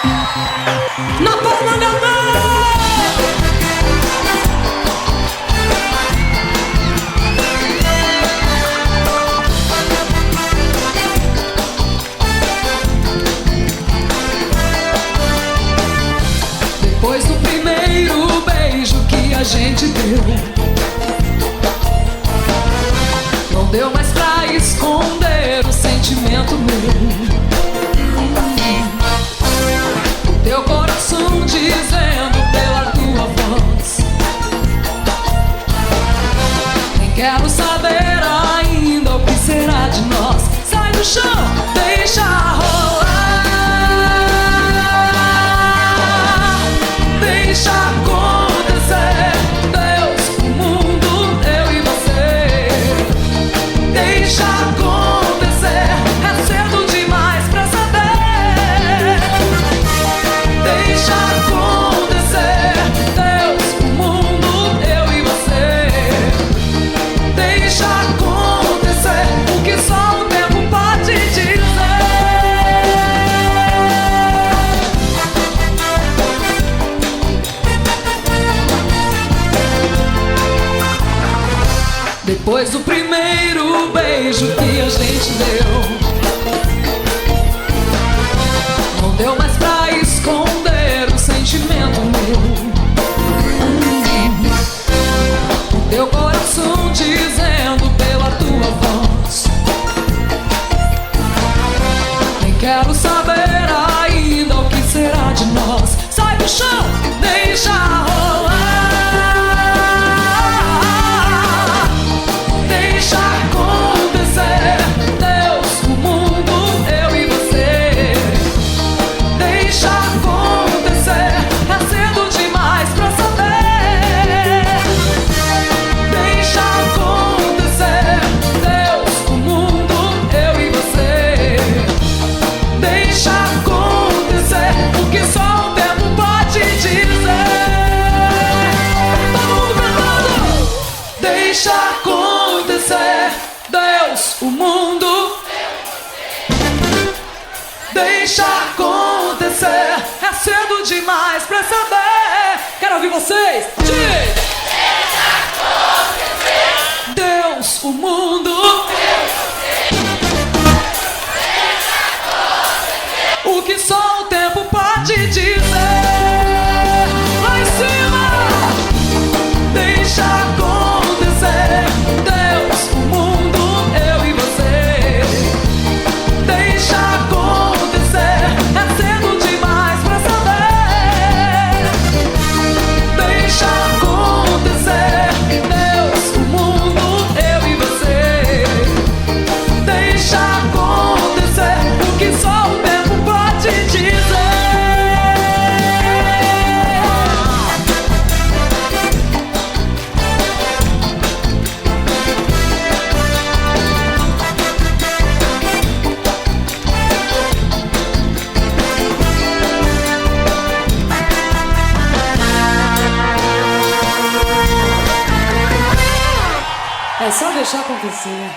Na palma da mão. Depois do primeiro beijo que a gente deu, não deu mais pra esconder o sentimento meu. Teu coração dizendo pela tua voz: nem quero saber ainda o que será de nós. Sai do chão, deixa rolar, deixa acontecer. Deus, o mundo, eu e você. Deixa acontecer, é cedo demais pra saber. Deixa acontecer, Deus, o mundo, eu e você. Deixa acontecer o que só o tempo pode dizer. Depois do primeiro beijo que a gente deu, não deu mais pra esconder o sentimento meu. O teu coração dizendo pela tua voz: nem quero saber ainda o que será de nós. Sai do chão, deixa rolar, deixa acontecer. Deus, o mundo, eu e você. Deixa acontecer, é cedo demais pra saber. Deixa acontecer, Deus, o mundo, eu e você. Deixa acontecer o que só o tempo pode dizer. Todo mundo cantando. Deixa acontecer, Deus, o mundo. Deixa acontecer, é cedo demais pra saber. Quero ouvir vocês. Diz! Deixa acontecer, Deus, o mundo. O que só o tempo pode dizer. Lá em cima. Deixa acontecer, Deus, o mundo, eu e você. Deixa acontecer, é cedo demais pra saber. Deixa acontecer, Deus, o mundo, eu e você. Deixa acontecer o que só o tempo pode dizer. É só deixar acontecer.